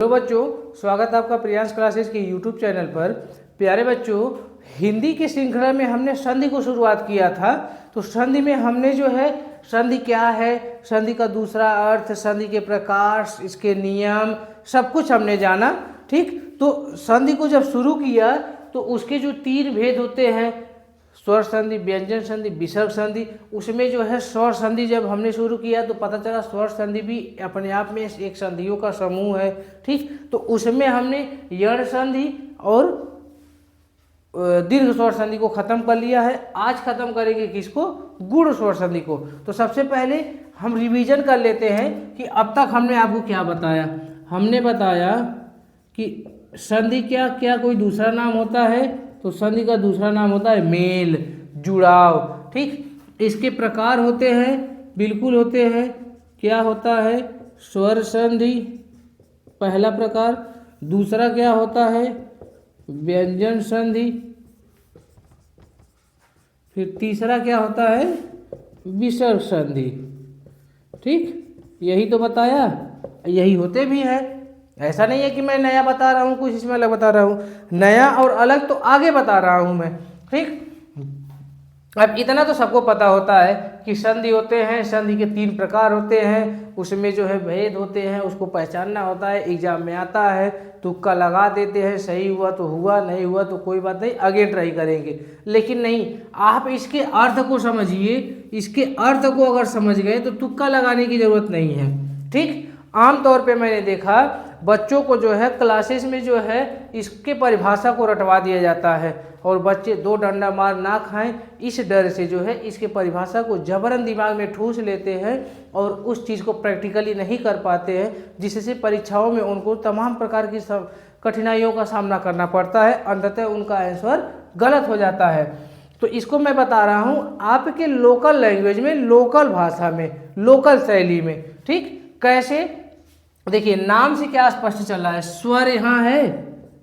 Hello बच्चों, स्वागत है आपका प्रियांश क्लासेस के यूट्यूब चैनल पर। प्यारे बच्चों, हिंदी की श्रृंखला में हमने संधि को शुरुआत किया था। तो संधि में हमने जो है संधि क्या है, संधि का दूसरा अर्थ, संधि के प्रकार, इसके नियम, सब कुछ हमने जाना। ठीक, तो संधि को जब शुरू किया तो उसके जो तीन भेद होते हैं, स्वर संधि, व्यंजन संधि, विसर्ग संधि, उसमें जो है स्वर संधि जब हमने शुरू किया तो पता चला स्वर संधि भी अपने आप में एक संधियों का समूह है। ठीक, तो उसमें हमने यण संधि और दीर्घ स्वर संधि को खत्म कर लिया है। आज खत्म करेंगे किसको? गुण स्वर संधि को। तो सबसे पहले हम रिवीजन कर लेते हैं कि अब तक हमने आपको क्या बताया। हमने बताया कि संधि क्या क्या कोई दूसरा नाम होता है, तो संधि का दूसरा नाम होता है मेल, जुड़ाव। ठीक, इसके प्रकार होते हैं, बिल्कुल होते हैं। क्या होता है? स्वर संधि पहला प्रकार। दूसरा क्या होता है? व्यंजन संधि। फिर तीसरा क्या होता है? विसर्ग संधि। ठीक, यही तो बताया, यही होते भी है। ऐसा नहीं है कि मैं नया बता रहा हूँ, कुछ इसमें अलग बता रहा हूँ। नया और अलग तो आगे बता रहा हूँ मैं। ठीक, अब इतना तो सबको पता होता है कि संधि होते हैं, संधि के तीन प्रकार होते हैं, उसमें जो है भेद होते हैं, उसको पहचानना होता है। एग्जाम में आता है, तुक्का लगा देते हैं, सही हुआ तो हुआ, नहीं हुआ तो कोई बात नहीं, आगे ट्राई करेंगे। लेकिन नहीं, आप इसके अर्थ को समझिए। इसके अर्थ को अगर समझ गए तो तुक्का लगाने की जरूरत नहीं है। ठीक, आमतौर पे मैंने देखा बच्चों को जो है क्लासेस में जो है इसके परिभाषा को रटवा दिया जाता है और बच्चे दो डंडा मार ना खाएं, इस डर से जो है इसके परिभाषा को जबरन दिमाग में ठूस लेते हैं और उस चीज़ को प्रैक्टिकली नहीं कर पाते हैं, जिससे परीक्षाओं में उनको तमाम प्रकार की कठिनाइयों का सामना करना पड़ता है। अंततः उनका आंसर गलत हो जाता है। तो इसको मैं बता रहा हूँ आपके लोकल लैंग्वेज में, लोकल भाषा में, लोकल शैली में। ठीक, कैसे? देखिए, नाम से क्या स्पष्ट चल रहा है? स्वर यहाँ है,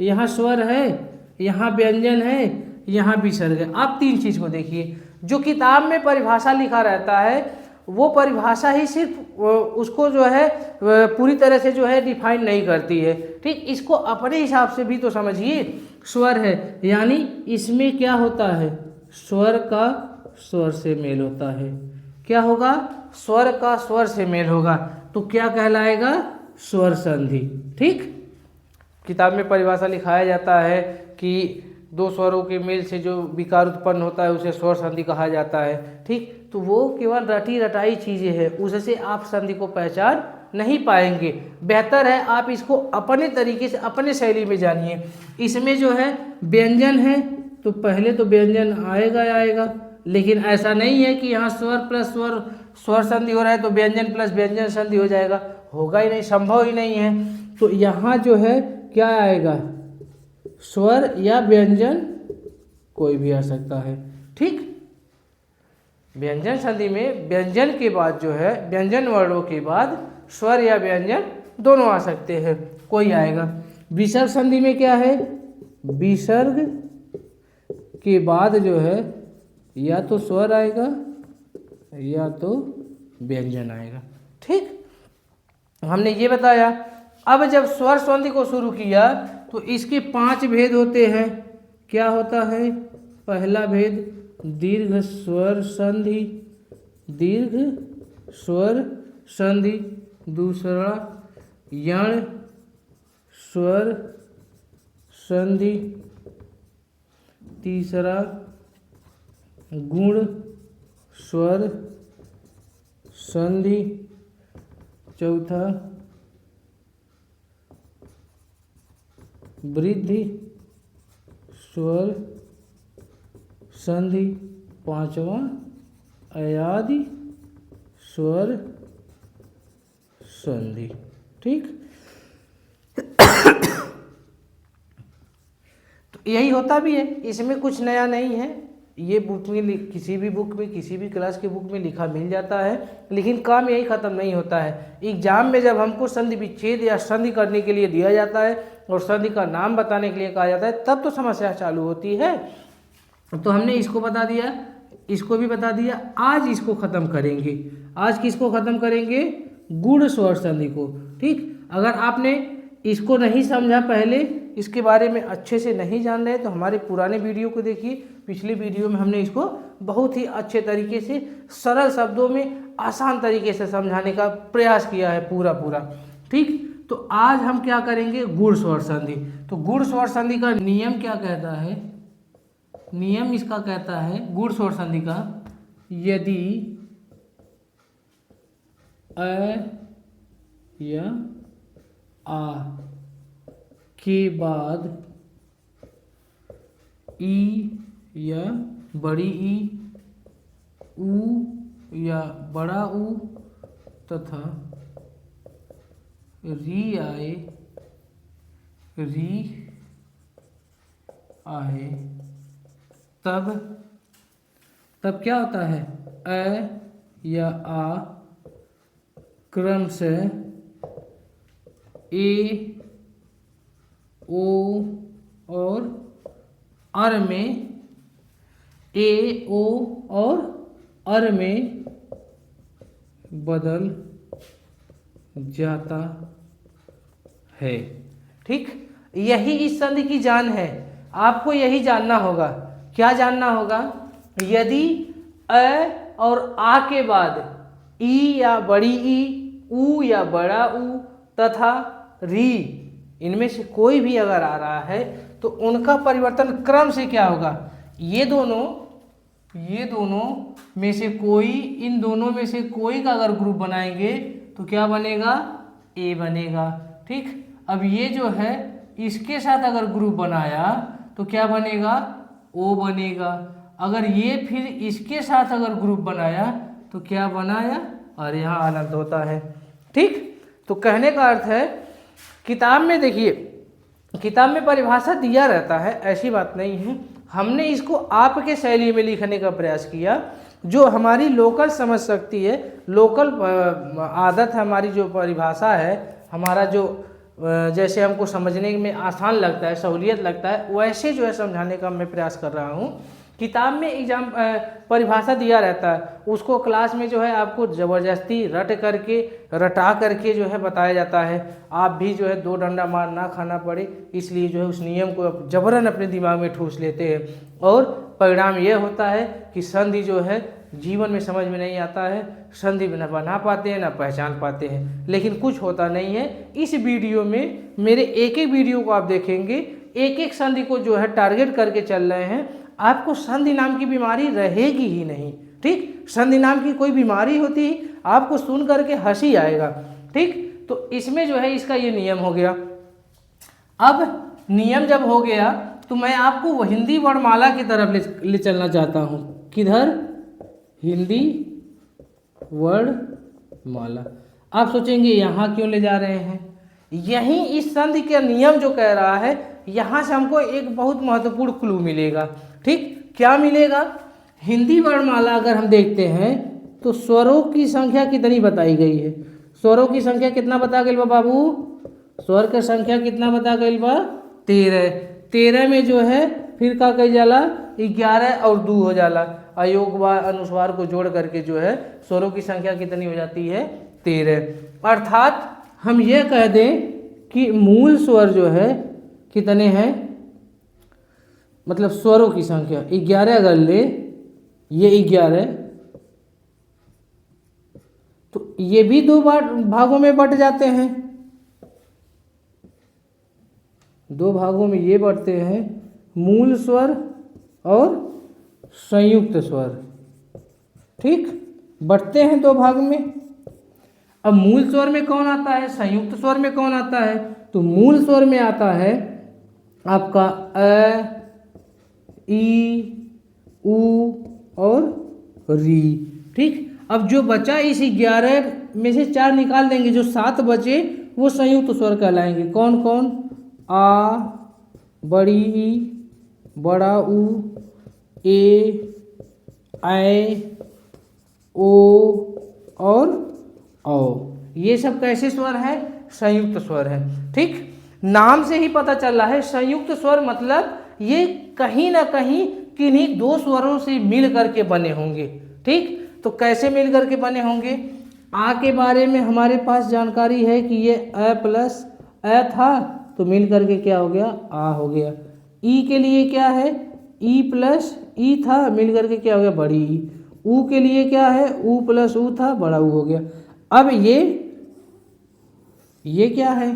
यहाँ स्वर है, यहाँ व्यंजन है, यहाँ विसर्ग है। आप तीन चीज को देखिए। जो किताब में परिभाषा लिखा रहता है वो परिभाषा ही सिर्फ उसको जो है पूरी तरह से जो है डिफाइन नहीं करती है। ठीक, इसको अपने हिसाब से भी तो समझिए। स्वर है यानी इसमें क्या होता है? स्वर का स्वर से मेल होता है। क्या होगा? स्वर का स्वर से मेल होगा, तो क्या कहलाएगा? स्वर संधि। ठीक, किताब में परिभाषा लिखाया जाता है कि दो स्वरों के मेल से जो विकार उत्पन्न होता है उसे स्वर संधि कहा जाता है। ठीक, तो वो केवल रटी रटाई चीज़ें हैं, उससे आप संधि को पहचान नहीं पाएंगे। बेहतर है आप इसको अपने तरीके से, अपने शैली में जानिए। इसमें जो है व्यंजन है तो पहले तो व्यंजन आएगा, लेकिन ऐसा नहीं है कि यहाँ स्वर प्लस स्वर स्वर संधि हो रहा है तो व्यंजन प्लस व्यंजन संधि हो जाएगा। होगा ही नहीं, संभव ही नहीं है। तो यहाँ जो है क्या आएगा? स्वर या व्यंजन कोई भी आ सकता है। ठीक, व्यंजन संधि में व्यंजन के बाद जो है, व्यंजन वर्णों के बाद स्वर या व्यंजन दोनों आ सकते हैं, कोई आएगा। विसर्ग संधि में क्या है? विसर्ग के बाद जो है या तो स्वर आएगा या तो व्यंजन आएगा। ठीक, हमने ये बताया। अब जब स्वर संधि को शुरू किया तो इसके 5 भेद होते हैं। क्या होता है? पहला भेद दीर्घ स्वर संधि, दीर्घ स्वर संधि। दूसरा यण स्वर संधि। तीसरा गुण स्वर संधि। चौथा वृद्धि स्वर संधि। पांचवा अयादि स्वर संधि। ठीक, तो यही होता भी है, इसमें कुछ नया नहीं है। ये बुक में, किसी भी बुक में, किसी भी क्लास के बुक में लिखा मिल जाता है, लेकिन काम यही खत्म नहीं होता है। एग्जाम में जब हमको संधि विच्छेद या संधि करने के लिए दिया जाता है और संधि का नाम बताने के लिए कहा जाता है, तब तो समस्या चालू होती है। तो हमने इसको बता दिया, इसको भी बता दिया। आज इसको खत्म करेंगे। आज किसको खत्म करेंगे? गुण स्वर संधि को। ठीक, अगर आपने इसको नहीं समझा पहले, इसके बारे में अच्छे से नहीं जान रहे तो हमारे पुराने वीडियो को देखिए। पिछले वीडियो में हमने इसको बहुत ही अच्छे तरीके से सरल शब्दों में आसान तरीके से समझाने का प्रयास किया है पूरा। ठीक, तो आज हम क्या करेंगे, गुण स्वर संधि। तो गुण स्वर संधि का नियम क्या कहता है, नियम इसका कहता है गुण स्वर संधि का, यदि अ या आ के बाद ई या बड़ी ई, ऊ या बड़ा ऊ तथा री आए तब क्या होता है, अ या आ क्रम से ए, ओ और अर में, ए, ओ और अर में बदल जाता है। ठीक, यही इस संधि की जान है। आपको यही जानना होगा। क्या जानना होगा, यदि अ और आ के बाद ई या बड़ी ई, ऊ या बड़ा ऊ तथा री, इनमें से कोई भी अगर आ रहा है तो उनका परिवर्तन क्रम से क्या होगा, ये दोनों में से कोई, इन दोनों में से कोई का अगर ग्रुप बनाएंगे तो क्या बनेगा, ए बनेगा। ठीक, अब ये जो है इसके साथ अगर ग्रुप बनाया तो क्या बनेगा, ओ बनेगा। अगर ये फिर इसके साथ अगर ग्रुप बनाया तो क्या बनाया, और यहाँ अनंत होता है। ठीक, तो कहने का अर्थ है, किताब में देखिए, किताब में परिभाषा दिया रहता है, ऐसी बात नहीं है। हमने इसको आपके शैली में लिखने का प्रयास किया, जो हमारी लोकल समझ शक्ति है, लोकल आदत है, हमारी जो परिभाषा है, हमारा जो जैसे हमको समझने में आसान लगता है, सहूलियत लगता है, वैसे जो है समझाने का मैं प्रयास कर रहा हूँ। किताब में एग्जाम परिभाषा दिया रहता है, उसको क्लास में जो है आपको ज़बरदस्ती रटा करके जो है बताया जाता है। आप भी जो है दो डंडा मार ना खाना पड़े, इसलिए जो है उस नियम को जबरन अपने दिमाग में ठूस लेते हैं, और परिणाम ये होता है कि संधि जो है जीवन में समझ में नहीं आता है, संधि न बना पाते हैं, ना पहचान पाते हैं। लेकिन कुछ होता नहीं है। इस वीडियो में मेरे एक एक वीडियो को आप देखेंगे, एक एक संधि को जो है टारगेट करके चल रहे हैं। आपको संधि नाम की बीमारी रहेगी ही नहीं। ठीक, संधि नाम की कोई बीमारी होती आपको सुन करके हंसी आएगा। ठीक, तो इसमें जो है इसका ये नियम हो गया। अब नियम जब हो गया तो मैं आपको वो हिंदी वर्णमाला की तरफ ले चलना चाहता हूँ। किधर, हिंदी वर्णमाला। आप सोचेंगे यहाँ क्यों ले जा रहे हैं, यहीं इस संधि का नियम जो कह रहा है, यहाँ से हमको एक बहुत महत्वपूर्ण क्लू मिलेगा। ठीक, क्या मिलेगा, हिंदी वर्णमाला अगर हम देखते हैं तो स्वरों की संख्या कितनी बताई गई है, स्वरों की संख्या कितना बता गई बा बाबू, स्वर की संख्या कितना बता गई बा, 13। 13 में जो है फिर का कही जाला 11 और 2 हो जाला, अयोग व अनुस्वार को जोड़ करके जो है स्वरों की संख्या कितनी हो जाती है, 13। अर्थात हम ये कह दें कि मूल स्वर जो है कितने हैं, मतलब स्वरों की संख्या 11 अगर ले, ये 11, तो ये भी दो भागों में बट जाते हैं, दो भागों में ये बटते हैं, मूल स्वर और संयुक्त स्वर। ठीक, बटते हैं दो भाग में। अब मूल स्वर में कौन आता है, संयुक्त स्वर में कौन आता है, तो मूल स्वर में आता है आपका अ, ई, ऊ और री। ठीक, अब जो बचा इस 11 में से 4 निकाल देंगे, जो 7 बचे वो संयुक्त स्वर कहलाएंगे। कौन कौन, आ, बड़ी ई, बड़ा ऊ, ए, ऐ, ओ और औ। ये सब कैसे स्वर है, संयुक्त स्वर है। ठीक, नाम से ही पता चल रहा है संयुक्त स्वर मतलब ये कहीं ना कहीं किन्हीं दो स्वरों से मिल करके बने होंगे। ठीक, तो कैसे मिल करके बने होंगे, आ के बारे में हमारे पास जानकारी है कि ये अ प्लस अ था तो मिल करके क्या हो गया आ हो गया। ई के लिए क्या है ई प्लस ई था मिल करके क्या हो गया बड़ी ई। ऊ के लिए क्या है ऊ प्लस ऊ था बड़ा ऊ हो गया। अब ये क्या है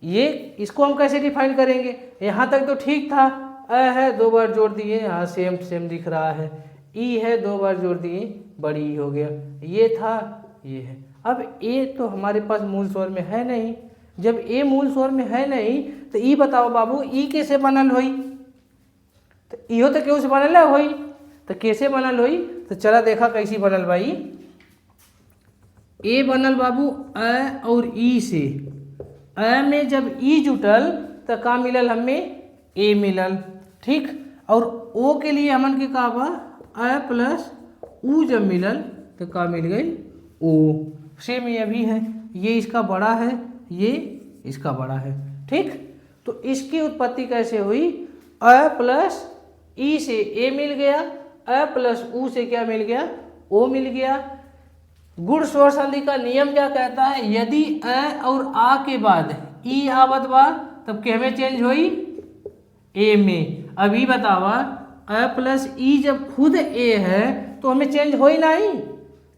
ये इसको हम कैसे डिफाइन करेंगे। यहाँ तक तो ठीक था अ है 2 बार जोड़ दिए यहाँ सेम सेम दिख रहा है। ई है 2 बार जोड़ दिए बड़ी ई हो गया। ये था ये है। अब ए तो हमारे पास मूल स्वर में है नहीं। जब ए मूल स्वर में है नहीं तो ई बताओ बाबू ई कैसे बनल होई। तो इहो तो केहू से बनल होई तो कैसे बनल होई। तो चला देखा कैसी बनल भाई। ए बनल बाबू अ और ई से। अ में जब ई जुटल तो का मिलल हमें ए मिलल ठीक। और ओ के लिए हमन के का बा अ प्लस ऊ जब मिलल तो का मिल गई ओ। सेम ये भी है ये इसका बड़ा है ये इसका बड़ा है ठीक। तो इसकी उत्पत्ति कैसे हुई अ प्लस ई से ए मिल गया अ प्लस ऊ से क्या मिल गया ओ मिल गया। गुण स्वर संधि का नियम क्या कहता है यदि अ और आ के बाद ई आवत बा तब के में चेंज हुई ए में। अभी बतावा अ प्लस ई जब खुद ए है तो हमें चेंज हो ही नहीं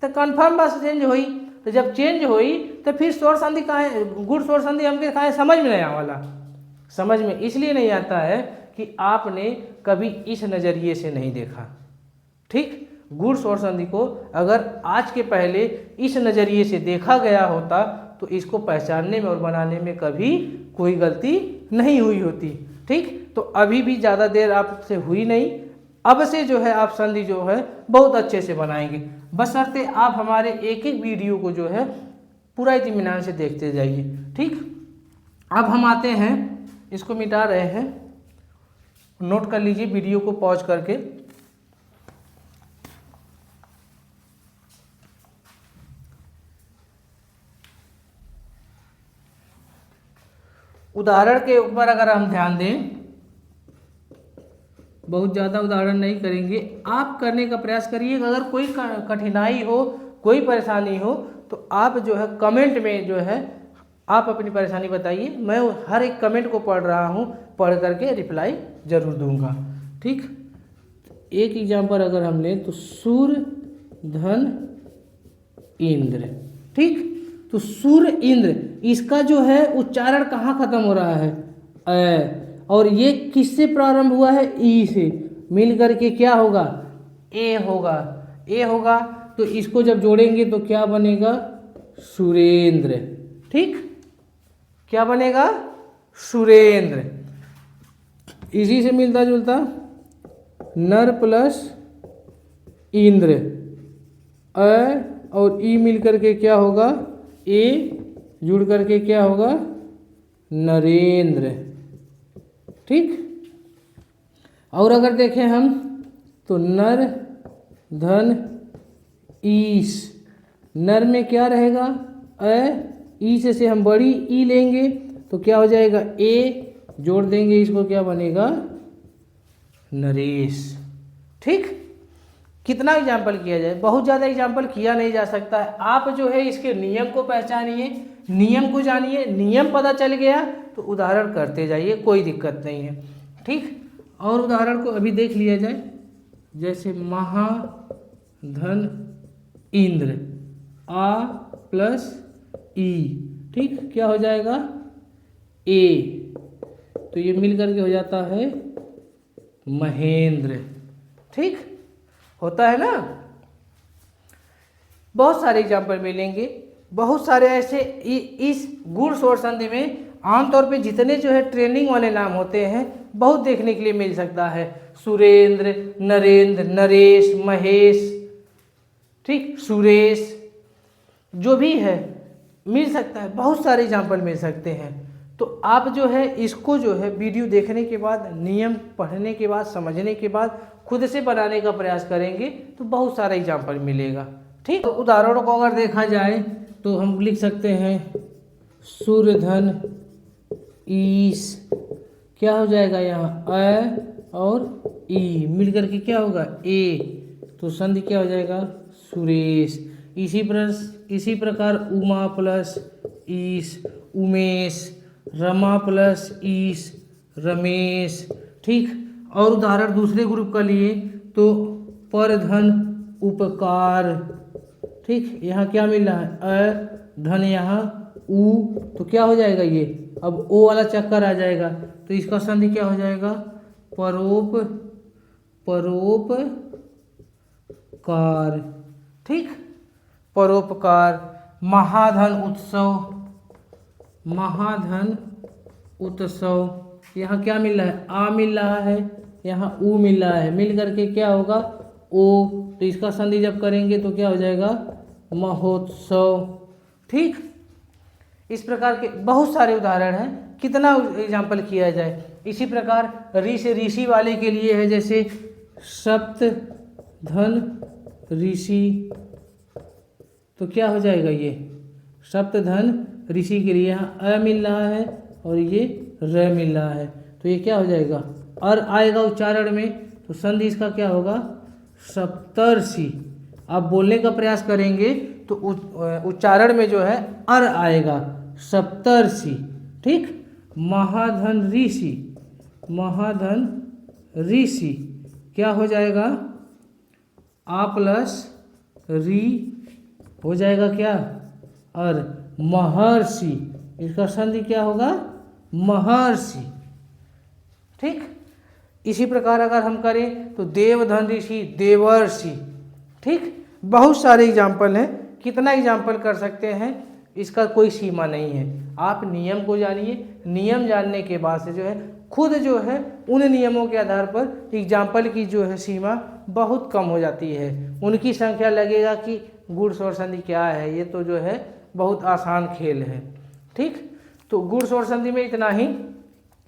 तो कन्फर्म बस चेंज हुई। तो जब चेंज हुई तो फिर स्वर संधि काहे गुण स्वर संधि हमके काहे समझ में नहीं आवाला। समझ में इसलिए नहीं आता है कि आपने कभी इस नज़रिए से नहीं देखा ठीक। गुण स्वर संधि को अगर आज के पहले इस नज़रिए से देखा गया होता तो इसको पहचानने में और बनाने में कभी कोई गलती नहीं हुई होती ठीक। तो अभी भी ज़्यादा देर आपसे हुई नहीं। अब से जो है आप संधि जो है बहुत अच्छे से बनाएंगे बशर्ते आप हमारे एक एक वीडियो को जो है पूरा इत्मीनान से देखते जाइए ठीक। अब हम आते हैं इसको मिटा रहे हैं नोट कर लीजिए वीडियो को पॉज करके। उदाहरण के ऊपर अगर हम ध्यान दें बहुत ज़्यादा उदाहरण नहीं करेंगे आप करने का प्रयास करिए। अगर कोई कठिनाई हो कोई परेशानी हो तो आप जो है कमेंट में जो है आप अपनी परेशानी बताइए। मैं हर एक कमेंट को पढ़ रहा हूँ पढ़ करके रिप्लाई जरूर दूंगा ठीक। एक एग्जाम्पल अगर हम लें तो सूर्य धन इंद्र ठीक। तो सूर्य इंद्र इसका जो है उच्चारण कहाँ खत्म हो रहा है अ और ये किससे प्रारंभ हुआ है ई से मिल करके क्या होगा ए होगा। ए होगा तो इसको जब जोड़ेंगे तो क्या बनेगा सुरेंद्र ठीक। क्या बनेगा सुरेंद्र। इसी से मिलता जुलता नर प्लस इंद्र अ और ई मिल करके क्या होगा ए जुड़ करके क्या होगा नरेंद्र ठीक। और अगर देखें हम तो नर धन ईश नर में क्या रहेगा अ ई से हम बड़ी ई लेंगे तो क्या हो जाएगा ए जोड़ देंगे इसको क्या बनेगा नरेश ठीक। कितना एग्जाम्पल किया जाए बहुत ज़्यादा एग्जाम्पल किया नहीं जा सकता है। आप जो है इसके नियम को पहचानिए नियम को जानिए नियम पता चल गया तो उदाहरण करते जाइए कोई दिक्कत नहीं है ठीक। और उदाहरण को अभी देख लिया जाए जैसे महाधन इंद्र आ प्लस ई ठीक क्या हो जाएगा ए तो ये मिल करके हो जाता है महेंद्र ठीक होता है ना। बहुत सारे एग्जाम्पल मिलेंगे बहुत सारे ऐसे इस गुण स्वर संधि में आमतौर पे जितने जो है ट्रेनिंग वाले नाम होते हैं बहुत देखने के लिए मिल सकता है सुरेंद्र नरेंद्र नरेश महेश ठीक सुरेश जो भी है मिल सकता है बहुत सारे एग्जाम्पल मिल सकते हैं। तो आप जो है इसको जो है वीडियो देखने के बाद नियम पढ़ने के बाद समझने के बाद खुद से बनाने का प्रयास करेंगे तो बहुत सारा एग्जाम्पल मिलेगा ठीक। तो उदाहरणों को अगर देखा जाए तो हम लिख सकते हैं सूर्यधन ईश क्या हो जाएगा यहाँ अ और ई मिल करके क्या होगा ए तो संधि क्या हो जाएगा सुरेश। इसी प्रकार उमा प्लस ईश उमेश, रमा प्लस ईश रमेश। ठीक, और उदाहरण दूसरे ग्रुप का लिए तो पर धन उपकार। ठीक, यहाँ क्या मिल रहा है, अ धन यहाँ उ, तो क्या हो जाएगा ये, अब ओ वाला चक्कर आ जाएगा, तो इसका संधि क्या हो जाएगा, परोपकार। ठीक, परोपकार। महाधन उत्सव, यहाँ क्या मिल रहा है, आ मिल रहा है, यहाँ ऊ मिल रहा है, मिल करके क्या होगा ओ, तो इसका संधि जब करेंगे तो क्या हो जाएगा महोत्सव। ठीक, इस प्रकार के बहुत सारे उदाहरण हैं, कितना एग्जाम्पल किया जाए। इसी प्रकार ऋ से ऋषि वाले के लिए है, जैसे सप्त धन ऋषि, तो क्या हो जाएगा ये सप्त धन ऋषि के लिए यहाँ अ मिल रहा है और ये र मिल रहा है, तो ये क्या हो जाएगा अर आएगा उच्चारण में, तो संधि इसका क्या होगा सप्तर्षि। आप बोलने का प्रयास करेंगे तो उच्चारण में जो है अर आएगा सप्तर्षि। ठीक, महाधन ऋषि क्या हो जाएगा आ प्लस री हो जाएगा क्या और महर्षि, इसका संधि क्या होगा महर्षि। ठीक, इसी प्रकार अगर हम करें तो देवधन ऋषि देवर्षि। ठीक, बहुत सारे एग्जाम्पल हैं, कितना एग्जाम्पल कर सकते हैं इसका कोई सीमा नहीं है। आप नियम को जानिए, नियम जानने के बाद से जो है खुद जो है उन नियमों के आधार पर एग्जाम्पल की जो है सीमा बहुत कम हो जाती है। उनकी संख्या लगेगा कि गुण स्वर संधि क्या है, ये तो जो है बहुत आसान खेल है। ठीक, तो गुण स्वर संधि में इतना ही।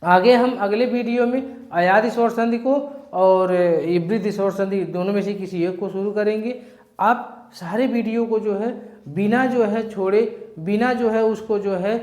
आगे हम अगले वीडियो में अयादि स्वर संधि को और ये वृद्धि स्वर संधि दोनों में से किसी एक को शुरू करेंगे। आप सारे वीडियो को जो है बिना जो है छोड़े, बिना जो है उसको जो है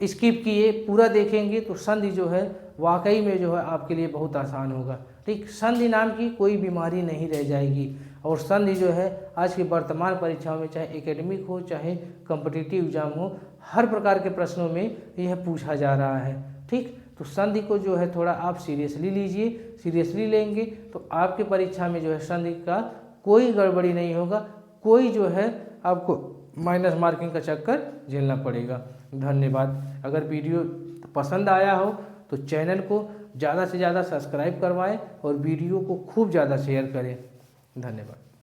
स्किप किए पूरा देखेंगे तो संधि जो है वाकई में जो है आपके लिए बहुत आसान होगा। ठीक, संधि नाम की कोई बीमारी नहीं रह जाएगी। और संधि जो है आज की वर्तमान परीक्षाओं में चाहे एकेडमिक हो चाहे कॉम्पिटिटिव एग्जाम हो, हर प्रकार के प्रश्नों में यह पूछा जा रहा है। ठीक, तो संधि को जो है थोड़ा आप सीरियसली लीजिए, सीरियसली लेंगे तो आपके परीक्षा में जो है संधि का कोई गड़बड़ी नहीं होगा, कोई जो है आपको माइनस मार्किंग का चक्कर झेलना पड़ेगा। धन्यवाद। अगर वीडियो पसंद आया हो तो चैनल को ज़्यादा से ज़्यादा सब्सक्राइब करवाएं और वीडियो को खूब ज़्यादा शेयर करें। धन्यवाद।